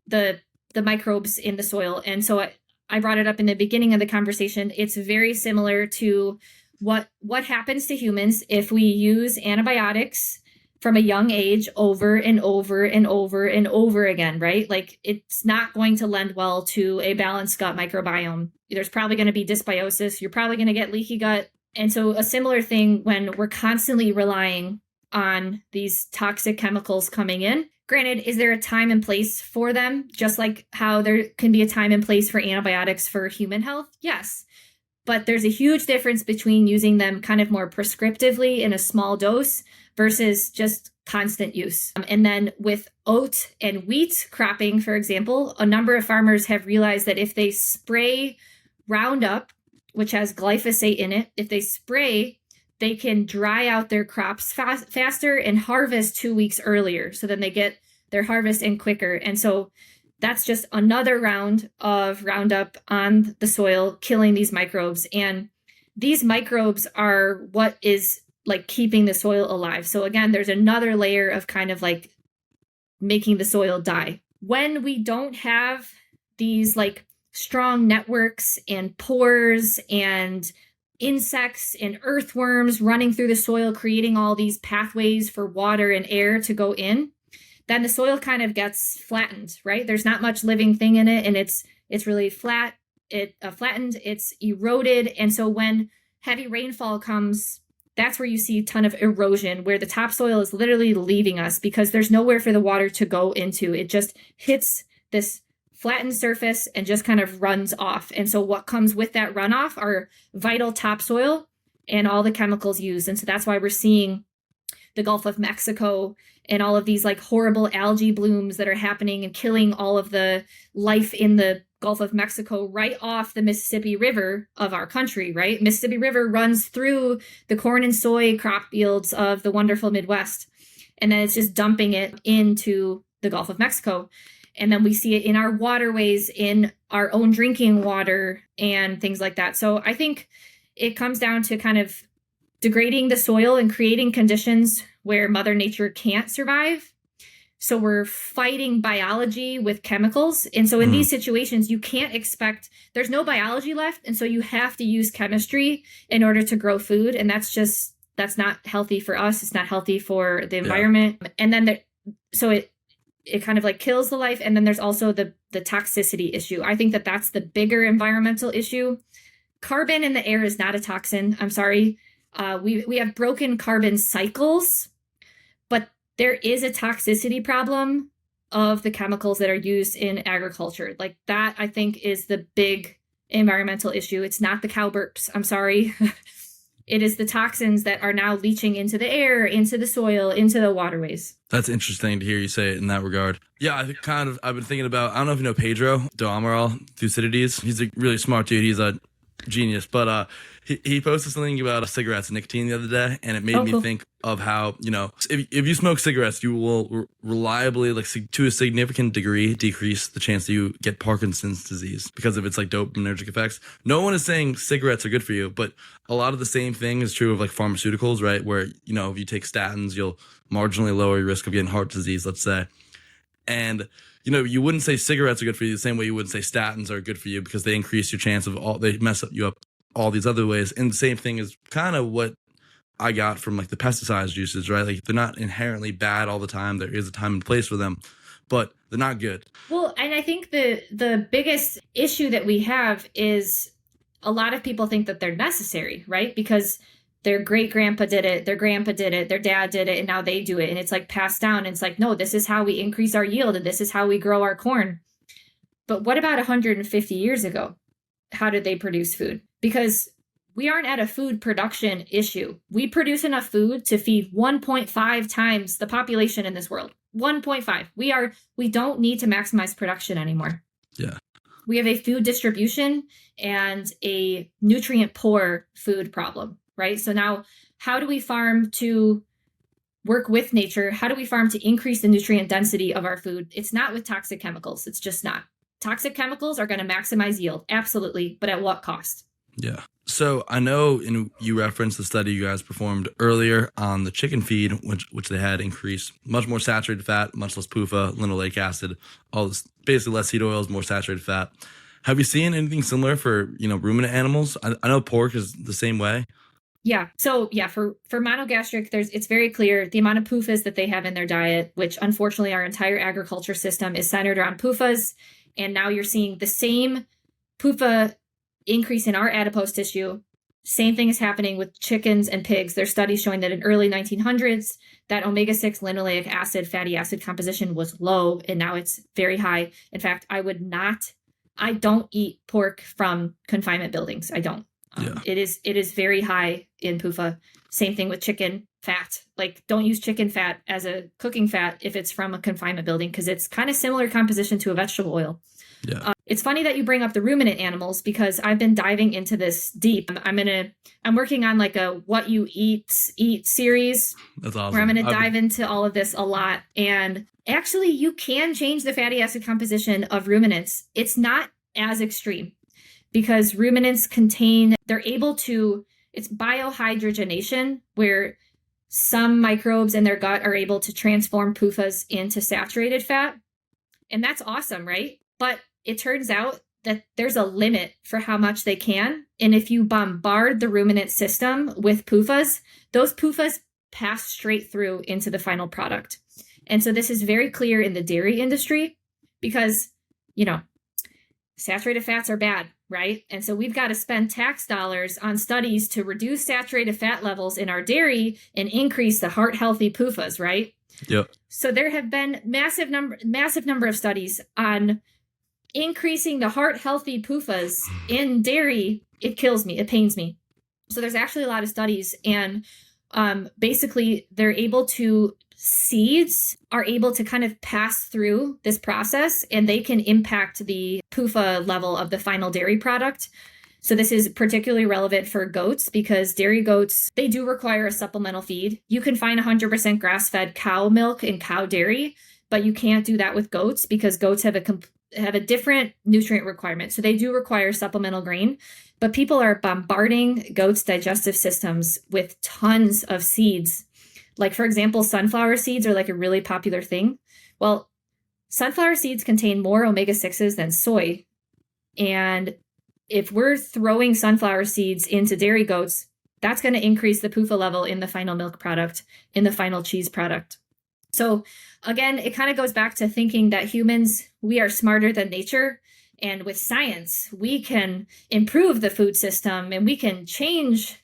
the microbes in the soil. And so I brought it up in the beginning of the conversation. It's very similar to what happens to humans if we use antibiotics from a young age over and over and over and over again, right? Like it's not going to lend well to a balanced gut microbiome. There's probably going to be dysbiosis. You're probably going to get leaky gut. And so a similar thing when we're constantly relying on these toxic chemicals coming in. Granted, is there a time and place for them? Just like how there can be a time and place for antibiotics for human health? Yes. But there's a huge difference between using them kind of more prescriptively in a small dose versus just constant use. And then with oat and wheat cropping, for example, a number of farmers have realized that if they spray Roundup, which has glyphosate in it, if they spray, they can dry out their crops faster and harvest 2 weeks earlier. So then they get their harvest in quicker. And so that's just another round of Roundup on the soil, killing these microbes. And these microbes are what is like keeping the soil alive. So again, there's another layer of kind of like making the soil die. When we don't have these like strong networks and pores and insects and earthworms running through the soil, creating all these pathways for water and air to go in, then the soil kind of gets flattened, right? There's not much living thing in it, and it's really flat. Flattened, it's eroded. And so when heavy rainfall comes, that's where you see a ton of erosion, where the topsoil is literally leaving us because there's nowhere for the water to go into. It just hits this flattened surface and just kind of runs off. And so what comes with that runoff are vital topsoil and all the chemicals used. And so that's why we're seeing the Gulf of Mexico and all of these like horrible algae blooms that are happening and killing all of the life in the Gulf of Mexico right off the Mississippi River of our country, right? Mississippi River runs through the corn and soy crop fields of the wonderful Midwest. And then it's just dumping it into the Gulf of Mexico. And then we see it in our waterways, in our own drinking water and things like that. So I think it comes down to kind of degrading the soil and creating conditions where Mother Nature can't survive. So we're fighting biology with chemicals. And so in these situations, you can't expect, there's no biology left. And so you have to use chemistry in order to grow food. And that's not healthy for us. It's not healthy for the environment. Yeah. And then it kind of like kills the life. And then there's also the toxicity issue. I think that's the bigger environmental issue. Carbon in the air is not a toxin. I'm sorry. We have broken carbon cycles, but there is a toxicity problem of the chemicals that are used in agriculture. Like that, I think, is the big environmental issue. It's not the cow burps. I'm sorry. It is the toxins that are now leaching into the air, into the soil, into the waterways. That's interesting to hear you say it in that regard. Yeah, I've been thinking about, I don't know if you know Pedro do Amaral Thucydides. He's a really smart dude. He's a genius, but he posted something about cigarettes and nicotine the other day, and it made me think of how, if you smoke cigarettes, you will reliably, like to a significant degree, decrease the chance that you get Parkinson's disease because of its like dopaminergic effects. No one is saying cigarettes are good for you, but a lot of the same thing is true of like pharmaceuticals, right? Where, if you take statins, you'll marginally lower your risk of getting heart disease, let's say. And you wouldn't say cigarettes are good for you the same way you wouldn't say statins are good for you, because they increase your chance of they mess you up all these other ways. And the same thing is kind of what I got from like the pesticides uses, right? Like they're not inherently bad all the time. There is a time and place for them, but they're not good. Well, and I think the biggest issue that we have is a lot of people think that they're necessary, right? Because their great grandpa did it, their grandpa did it, their dad did it, and now they do it. And it's like passed down. And it's like, no, this is how we increase our yield, and this is how we grow our corn. But what about 150 years ago? How did they produce food? Because we aren't at a food production issue. We produce enough food to feed 1.5 times the population in this world. 1.5. We don't need to maximize production anymore. Yeah. We have a food distribution and a nutrient poor food problem. Right? So now, how do we farm to work with nature? How do we farm to increase the nutrient density of our food? It's not with toxic chemicals. It's just not. Toxic chemicals are going to maximize yield. Absolutely. But at what cost? Yeah. So I know you referenced the study you guys performed earlier on the chicken feed, which they had increased much more saturated fat, much less PUFA, linoleic acid, all this, basically less seed oils, more saturated fat. Have you seen anything similar for, ruminant animals? I know pork is the same way. Yeah. So for monogastric, it's very clear the amount of PUFAs that they have in their diet, which unfortunately our entire agriculture system is centered around PUFAs. And now you're seeing the same PUFA increase in our adipose tissue. Same thing is happening with chickens and pigs. There's studies showing that in early 1900s, that omega-6 linoleic acid fatty acid composition was low, and now it's very high. In fact, I don't eat pork from confinement buildings. I don't. Yeah. It is very high in PUFA. Same thing with chicken fat. Like, don't use chicken fat as a cooking fat if it's from a confinement building, because it's kind of similar composition to a vegetable oil. Yeah. It's funny that you bring up the ruminant animals, because I've been diving into this deep. I'm working on like a what you eat series. That's awesome. Where I'm going to dive into all of this a lot. And actually, you can change the fatty acid composition of ruminants. It's not as extreme, because ruminants it's biohydrogenation, where some microbes in their gut are able to transform PUFAs into saturated fat. And that's awesome, right? But it turns out that there's a limit for how much they can. And if you bombard the ruminant system with PUFAs, those PUFAs pass straight through into the final product. And so this is very clear in the dairy industry, because, saturated fats are bad, right? And so we've got to spend tax dollars on studies to reduce saturated fat levels in our dairy and increase the heart healthy PUFAs, right? Yep. So there have been massive number of studies on increasing the heart healthy PUFAs in dairy. It kills me. It pains me. So there's actually a lot of studies, and basically seeds are able to kind of pass through this process, and they can impact the PUFA level of the final dairy product. So this is particularly relevant for goats, because dairy goats, they do require a supplemental feed. You can find 100% grass-fed cow milk in cow dairy, but you can't do that with goats, because goats have a different nutrient requirement. So they do require supplemental grain, but people are bombarding goats' digestive systems with tons of seeds. Like, for example, sunflower seeds are like a really popular thing. Well, sunflower seeds contain more omega-6s than soy. And if we're throwing sunflower seeds into dairy goats, that's going to increase the PUFA level in the final milk product, in the final cheese product. So again, it kind of goes back to thinking that humans, we are smarter than nature. And with science, we can improve the food system and we can change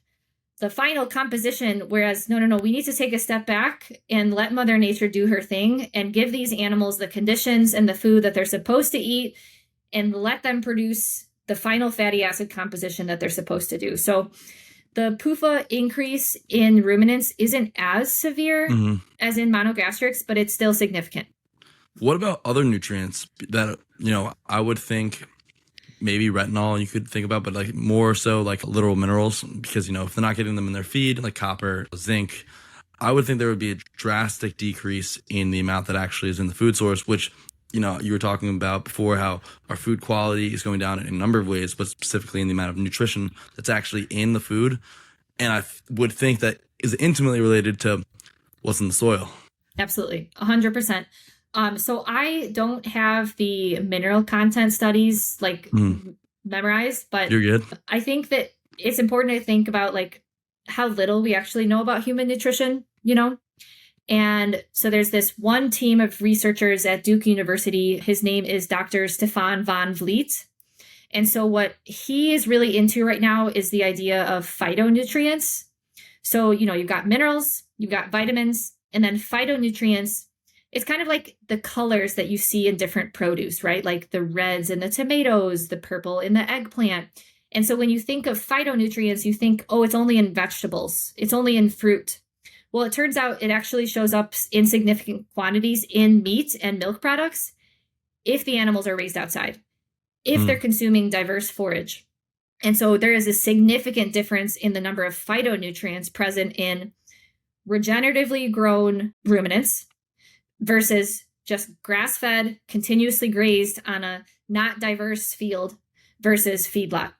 the final composition. Whereas, no, we need to take a step back and let Mother Nature do her thing and give these animals the conditions and the food that they're supposed to eat, and let them produce the final fatty acid composition that they're supposed to do. So the PUFA increase in ruminants isn't as severe as in monogastrics, but it's still significant. What about other nutrients that, I would think maybe retinol you could think about, but like more so like literal minerals, because, if they're not getting them in their feed, like copper, zinc, I would think there would be a drastic decrease in the amount that actually is in the food source, which, you were talking about before how our food quality is going down in a number of ways, but specifically in the amount of nutrition that's actually in the food. And I would think that is intimately related to what's in the soil. Absolutely. 100%. So I don't have the mineral content studies memorized, but you're good. I think that it's important to think about like how little we actually know about human nutrition, And so there's this one team of researchers at Duke University. His name is Dr. Stefan van Vliet. And so what he is really into right now is the idea of phytonutrients. So, you've got minerals, you've got vitamins, and then phytonutrients. It's kind of like the colors that you see in different produce, right? Like the reds in the tomatoes, the purple in the eggplant. And so when you think of phytonutrients, you think, oh, it's only in vegetables. It's only in fruit. Well, it turns out it actually shows up in significant quantities in meat and milk products if the animals are raised outside, if they're consuming diverse forage. And so there is a significant difference in the number of phytonutrients present in regeneratively grown ruminants versus just grass-fed, continuously grazed on a not diverse field versus feedlot.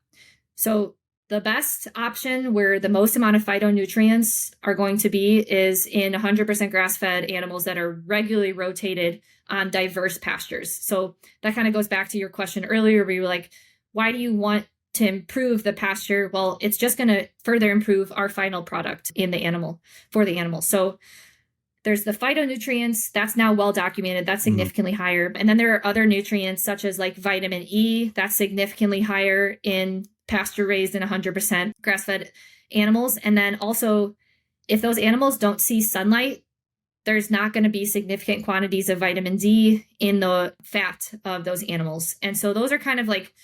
So the best option where the most amount of phytonutrients are going to be is in 100% grass-fed animals that are regularly rotated on diverse pastures. So that kind of goes back to your question earlier where you were like, why do you want to improve the pasture? Well, it's just going to further improve our final product in the animal, for the animal. So there's the phytonutrients, that's now well documented, that's significantly higher. And then there are other nutrients such as like vitamin E, that's significantly higher in pasture raised and 100% grass-fed animals. And then also, if those animals don't see sunlight, there's not going to be significant quantities of vitamin D in the fat of those animals. And so those are kind of like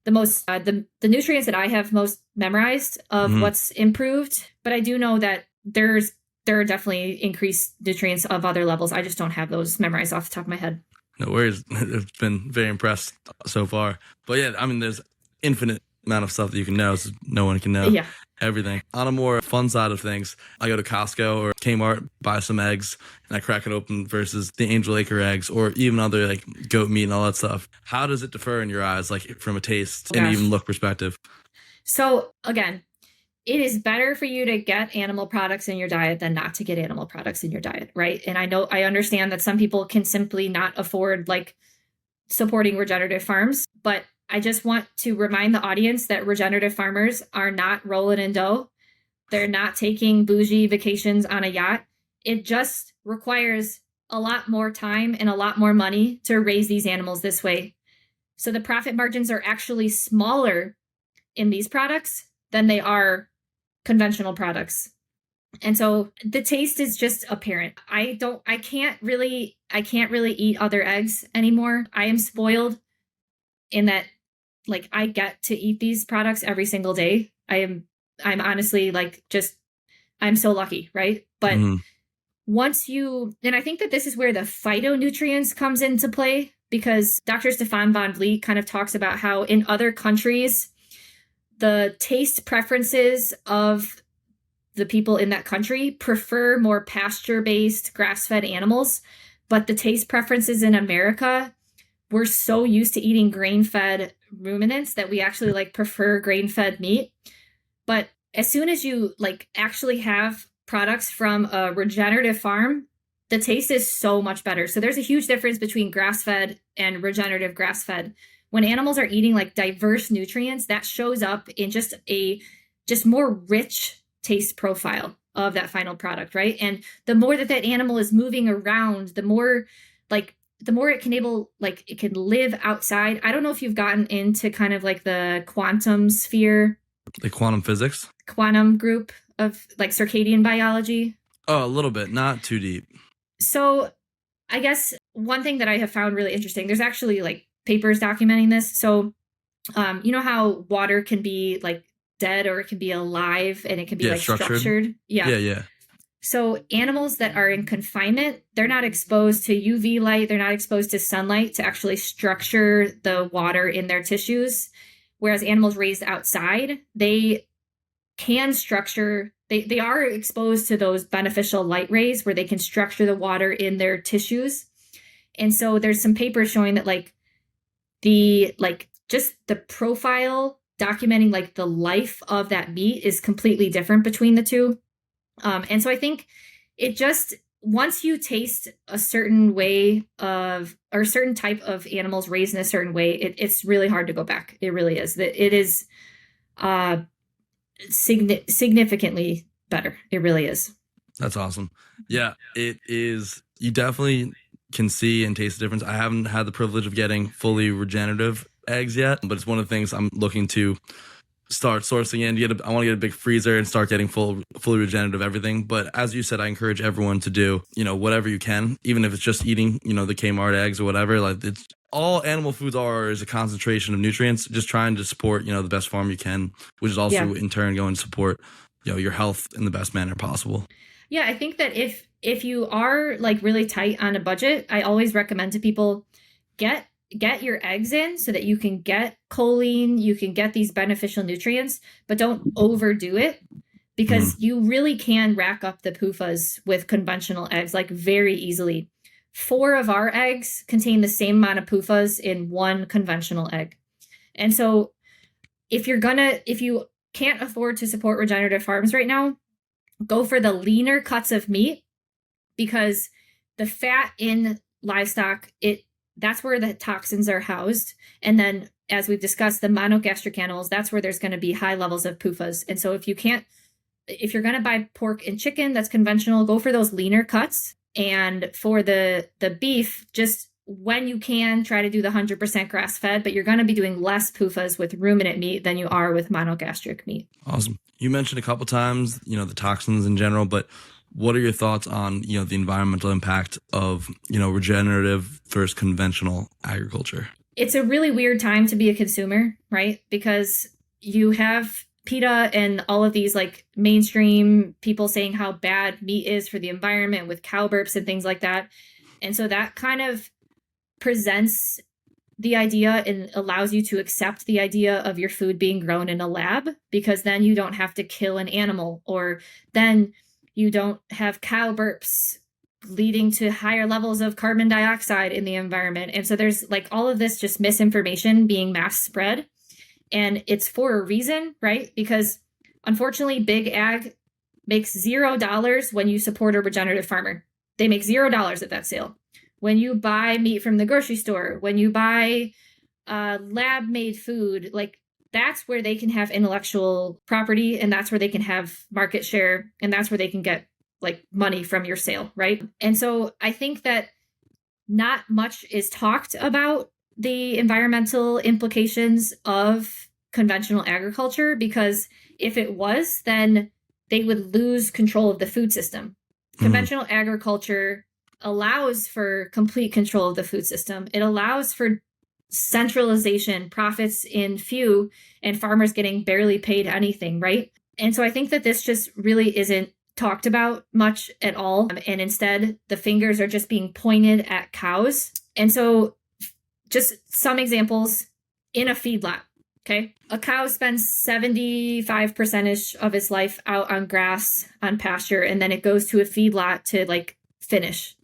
the nutrients that I have most memorized of what's improved, but I do know that there are definitely increased nutrients of other levels. I just don't have those memorized off the top of my head. No worries. It's been very impressed so far. But yeah, I mean, there's infinite amount of stuff that you can know, so no one can know everything. On a more fun side of things, I go to Costco or Kmart, buy some eggs, and I crack it open versus the Angel Acre eggs or even other like goat meat and all that stuff. How does it differ in your eyes, like from a taste and even look perspective? So again, it is better for you to get animal products in your diet than not to get animal products in your diet, right? And I understand that some people can simply not afford like supporting regenerative farms, but I just want to remind the audience that regenerative farmers are not rolling in dough. They're not taking bougie vacations on a yacht. It just requires a lot more time and a lot more money to raise these animals this way. So the profit margins are actually smaller in these products than they are conventional products. And so the taste is just apparent. I can't really eat other eggs anymore. I am spoiled in that like I get to eat these products every single day. I'm honestly like I'm so lucky, right? But once and I think that this is where the phytonutrients comes into play, because Dr. Stefan von Vliet kind of talks about how in other countries, the taste preferences of the people in that country prefer more pasture-based, grass-fed animals, but the taste preferences in America, we're so used to eating grain-fed ruminants that we actually like prefer grain-fed meat. But as soon as you like actually have products from a regenerative farm, the taste is so much better. So there's a huge difference between grass-fed and regenerative grass-fed. When animals are eating like diverse nutrients, that shows up in just more rich taste profile of that final product, right? And the more that animal is moving around, the more it can live outside. I don't know if you've gotten into kind of like the quantum sphere, the quantum physics, quantum group of like circadian biology. Oh, a little bit, not too deep. So I guess one thing that I have found really interesting, there's actually like papers documenting this. So, you know how water can be like dead or it can be alive and it can be like structured. Yeah. So animals that are in confinement, they're not exposed to UV light. They're not exposed to sunlight to actually structure the water in their tissues. Whereas animals raised outside, they can structure, they are exposed to those beneficial light rays where they can structure the water in their tissues. And so there's some papers showing that just the profile documenting like the life of that meat is completely different between the two. And so I think it just, once you taste a certain way of, or a certain type of animals raised in a certain way, it's really hard to go back. It really is. It is significantly better. It really is. That's awesome. Yeah, it is. You definitely can see and taste the difference. I haven't had the privilege of getting fully regenerative eggs yet, but it's one of the things I'm looking to start sourcing in. I want to get a big freezer and start getting fully regenerative everything. But as you said, I encourage everyone to do, whatever you can, even if it's just eating, the Kmart eggs or whatever. Like, it's all animal foods is a concentration of nutrients, just trying to support, the best farm you can, which is also in turn going to support, your health in the best manner possible. Yeah, I think that if you are like really tight on a budget, I always recommend to people get your eggs in so that you can get choline, you can get these beneficial nutrients, but don't overdo it, because you really can rack up the PUFAs with conventional eggs like very easily. 4 of our eggs contain the same amount of PUFAs in 1 conventional egg. And so if you can't afford to support regenerative farms right now, go for the leaner cuts of meat, because the fat in livestock, that's where the toxins are housed. And then, as we've discussed, the monogastric animals, that's where there's going to be high levels of PUFAs. And so if you're going to buy pork and chicken that's conventional, go for those leaner cuts. And for the beef, just when you can, try to do the 100% grass fed, but you're going to be doing less PUFAs with ruminant meat than you are with monogastric meat. Awesome. You mentioned a couple times, the toxins in general, but what are your thoughts on, the environmental impact of, regenerative versus conventional agriculture? it's a really weird time to be a consumer, right? Because you have PETA and all of these like mainstream people saying how bad meat is for the environment with cow burps and things like that. And so that kind of presents the idea and allows you to accept the idea of your food being grown in a lab, because then you don't have to kill an animal, or then you don't have cow burps leading to higher levels of carbon dioxide in the environment. And so there's like all of this just misinformation being mass spread. And it's for a reason, right? Because unfortunately, big ag makes $0 when you support a regenerative farmer. They make $0 at that sale. When you buy meat from the grocery store, when you buy lab-made food, like that's where they can have intellectual property, and that's where they can have market share, and that's where they can get like money from your sale, right? And so I think that not much is talked about the environmental implications of conventional agriculture, because if it was, then they would lose control of the food system. Conventional agriculture allows for complete control of the food system. It allows for centralization, profits in few, and farmers getting barely paid anything, right? And so I think that this just really isn't talked about much at all. And instead, the fingers are just being pointed at cows. And so just some examples in a feedlot, okay? A cow spends 75% of its life out on grass, on pasture, and then it goes to a feedlot to like finish,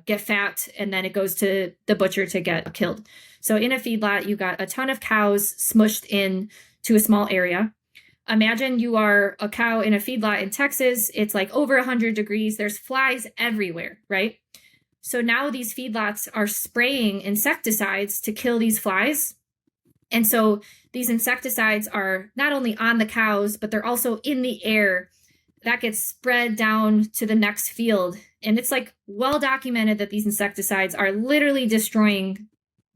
get fat, and then it goes to the butcher to get killed. So in a feedlot, you got a ton of cows smushed in to a small area. Imagine you are a cow in a feedlot in Texas. It's like over 100 degrees. There's flies everywhere, right? So now these feedlots are spraying insecticides to kill these flies. And so these insecticides are not only on the cows, but they're also in the air. That gets spread down to the next field. And it's like well documented that these insecticides are literally destroying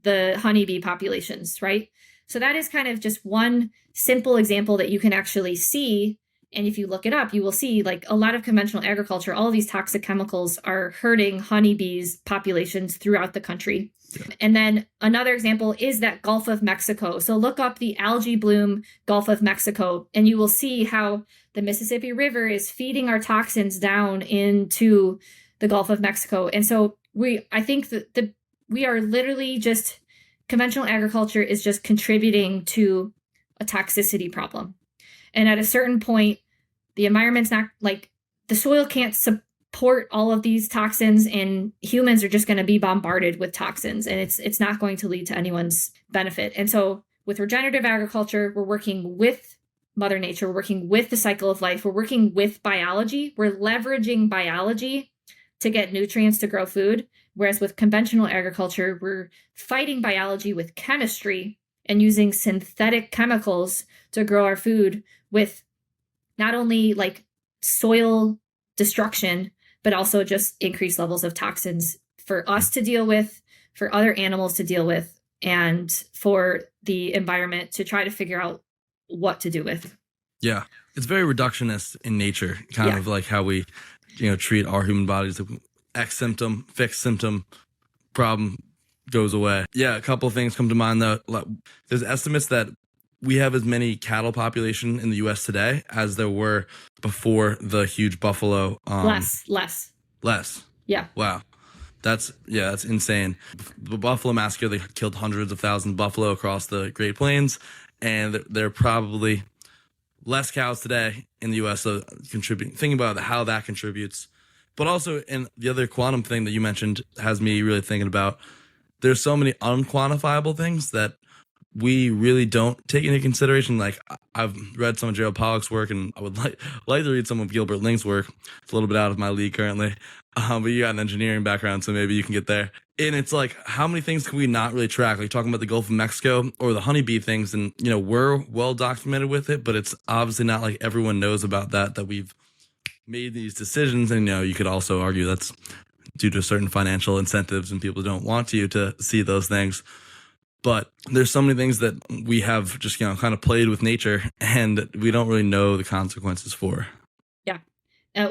the honeybee populations, right? So that is kind of just one simple example that you can actually see. And if you look it up, you will see like a lot of conventional agriculture, all of these toxic chemicals are hurting honeybees populations throughout the country. And then another example is that Gulf of Mexico. So look up the algae bloom Gulf of Mexico, and you will see how the Mississippi River is feeding our toxins down into the Gulf of Mexico. And so I think that we are literally just, conventional agriculture is just contributing to a toxicity problem. And at a certain point, the environment's not like, the soil can't support all of these toxins, and humans are just going to be bombarded with toxins, and it's not going to lead to anyone's benefit. And so with regenerative agriculture, we're working with Mother Nature, we're working with the cycle of life, we're working with biology, we're leveraging biology to get nutrients to grow food. Whereas with conventional agriculture, we're fighting biology with chemistry and using synthetic chemicals to grow our food, with not only like soil destruction, but also just increased levels of toxins for us to deal with, for other animals to deal with, and for the environment to try to figure out what to do with. Yeah. It's very reductionist in nature, kind of like how we, treat our human bodies. X symptom, fixed symptom, problem goes away. Yeah, a couple of things come to mind though. There's estimates that we have as many cattle population in the U.S. today as there were before the huge buffalo. Less. Yeah. Wow. That's insane. The buffalo massacre, they killed hundreds of thousands of buffalo across the Great Plains, and there are probably less cows today in the U.S. So contributing, thinking about how that contributes. But also, and the other quantum thing that you mentioned has me really thinking about, there's so many unquantifiable things that we really don't take into consideration. Like, I've read some of Gerald Pollack's work, and I would like to read some of Gilbert Link's work. It's a little bit out of my league currently. But you got an engineering background, so maybe you can get there. And it's like, how many things can we not really track? Like talking about the Gulf of Mexico or the honeybee things, and, we're well documented with it, but it's obviously not like everyone knows about that we've made these decisions. And you could also argue that's due to certain financial incentives, and people don't want you to see those things. But there's so many things that we have just kind of played with nature, and we don't really know the consequences for. Yeah.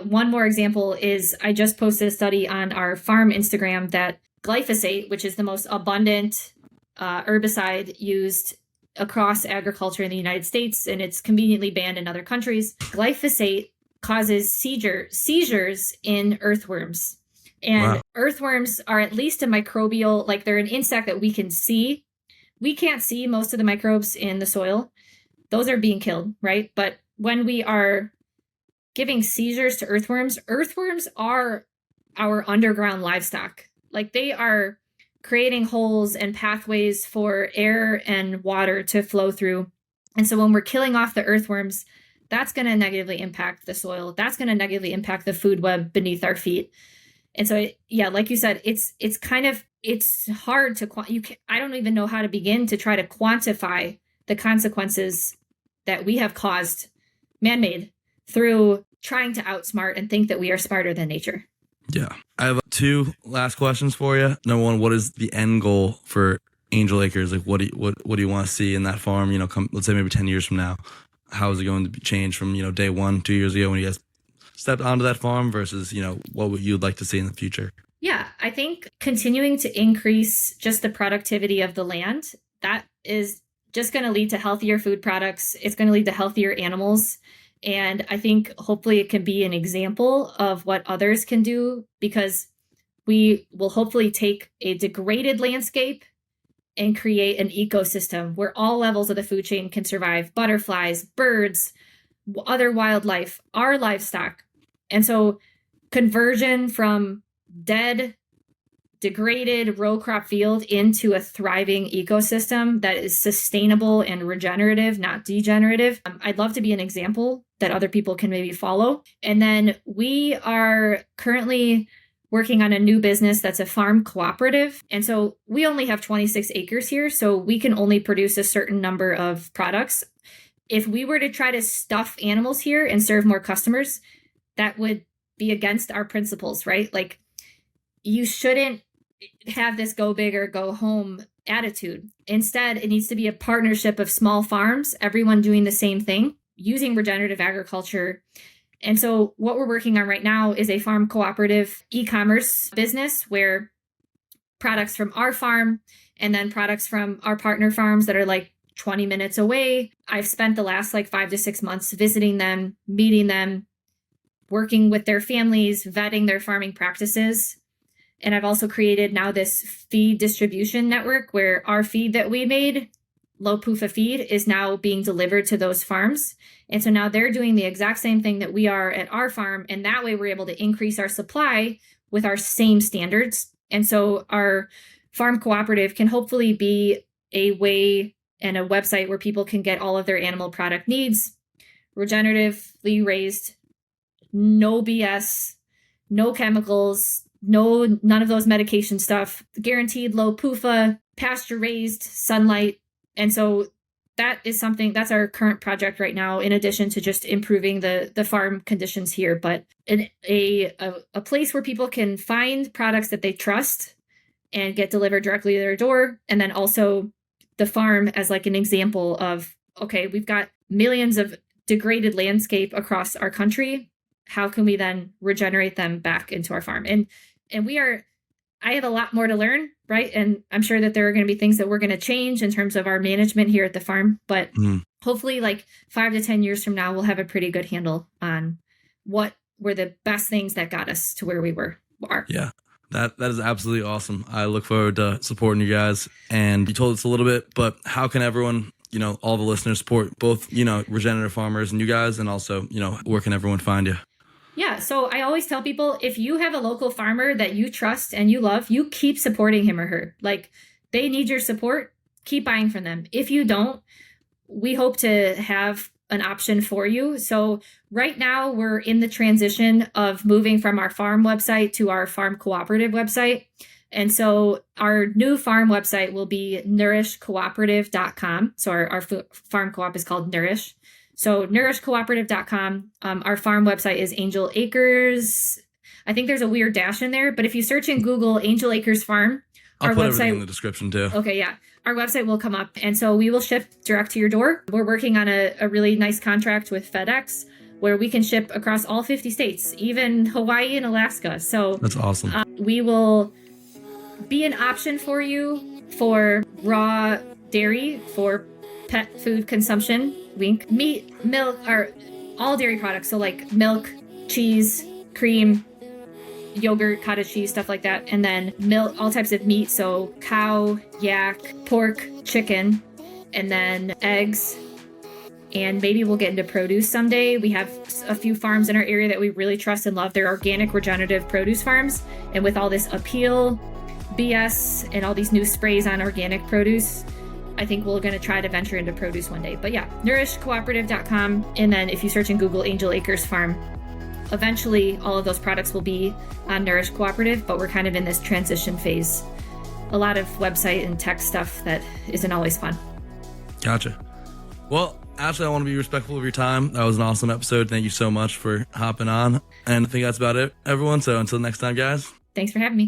One more example is, I just posted a study on our farm Instagram that glyphosate, which is the most abundant herbicide used across agriculture in the United States, and it's conveniently banned in other countries. Glyphosate causes seizures in earthworms. And earthworms are at least a microbial, like they're an insect that we can see. We can't see most of the microbes in the soil. Those are being killed, right? But when we are giving seizures to earthworms, earthworms are our underground livestock. Like they are creating holes and pathways for air and water to flow through. And so when we're killing off the earthworms, that's going to negatively impact the soil. That's going to negatively impact the food web beneath our feet. And so, yeah, like you said, it's hard to, I don't even know how to begin to try to quantify the consequences that we have caused, man-made, through trying to outsmart and think that we are smarter than nature. Yeah. I have 2 last questions for you. Number 1, what is the end goal for Angel Acres? Like, what do you want to see in that farm? Let's say maybe 10 years from now. How is it going to change from, day 1, 2 years ago when you guys stepped onto that farm versus, what would you like to see in the future? Yeah, I think continuing to increase just the productivity of the land, that is just going to lead to healthier food products. It's going to lead to healthier animals. And I think hopefully it can be an example of what others can do, because we will hopefully take a degraded landscape and create an ecosystem where all levels of the food chain can survive: butterflies, birds, other wildlife, our livestock. And so conversion from dead, degraded row crop field into a thriving ecosystem that is sustainable and regenerative, not degenerative. I'd love to be an example that other people can maybe follow. And then we are currently working on a new business that's a farm cooperative. And so we only have 26 acres here, so we can only produce a certain number of products. If we were to try to stuff animals here and serve more customers, that would be against our principles, right? Like, you shouldn't have this go big or go home attitude. Instead, it needs to be a partnership of small farms, everyone doing the same thing, using regenerative agriculture. And so what we're working on right now is a farm cooperative e-commerce business where products from our farm and then products from our partner farms that are like 20 minutes away. I've spent the last 5 to 6 months visiting them, meeting them, working with their families, vetting their farming practices. And I've also created now this feed distribution network where our feed that we made, low PUFA feed, is now being delivered to those farms. And so now they're doing the exact same thing that we are at our farm. And that way we're able to increase our supply with our same standards. And so our farm cooperative can hopefully be a way and a website where people can get all of their animal product needs, regeneratively raised, no BS, no chemicals, none of those medication stuff, guaranteed low PUFA, pasture raised, sunlight. And so that is something that's our current project right now, in addition to just improving the farm conditions here. But a place where people can find products that they trust and get delivered directly to their door. And then also the farm as an example of, okay, we've got millions of degraded landscape across our country. How can we then regenerate them back into our farm? And I have a lot more to learn, right? And I'm sure that there are going to be things that we're going to change in terms of our management here at the farm. But hopefully 5 to 10 years from now, we'll have a pretty good handle on what were the best things that got us to where we are. Yeah. That is absolutely awesome. I look forward to supporting you guys. And you told us a little bit, but how can everyone, all the listeners, support both, regenerative farmers and you guys, and also, where can everyone find you? Yeah. So I always tell people, if you have a local farmer that you trust and you love, you keep supporting him or her. They need your support. Keep buying from them. If you don't, we hope to have an option for you. So right now we're in the transition of moving from our farm website to our farm cooperative website. And so our new farm website will be nourishcooperative.com. So our farm co-op is called Nourish. So nourishcooperative.com. Our farm website is Angel Acres. I think there's a weird dash in there, but if you search in Google Angel Acres Farm, I'll put everything in the description too. Okay, yeah. Our website will come up. And so we will ship direct to your door. We're working on a really nice contract with FedEx where we can ship across all 50 states, even Hawaii and Alaska. So that's awesome. We will be an option for you for raw dairy for pet food consumption, wink, meat, milk, or all dairy products. So like milk, cheese, cream, yogurt, cottage cheese, stuff like that. And then milk, all types of meat. So cow, yak, pork, chicken, and then eggs. And maybe we'll get into produce someday. We have a few farms in our area that we really trust and love. They're organic, regenerative produce farms. And with all this appeal, BS, and all these new sprays on organic produce, I think we're going to try to venture into produce one day. But yeah, nourishcooperative.com. And then if you search in Google Angel Acres Farm, eventually all of those products will be on Nourish Cooperative, but we're kind of in this transition phase. A lot of website and tech stuff that isn't always fun. Gotcha. Well, Ashley, I want to be respectful of your time. That was an awesome episode. Thank you so much for hopping on. And I think that's about it, everyone. So until next time, guys. Thanks for having me.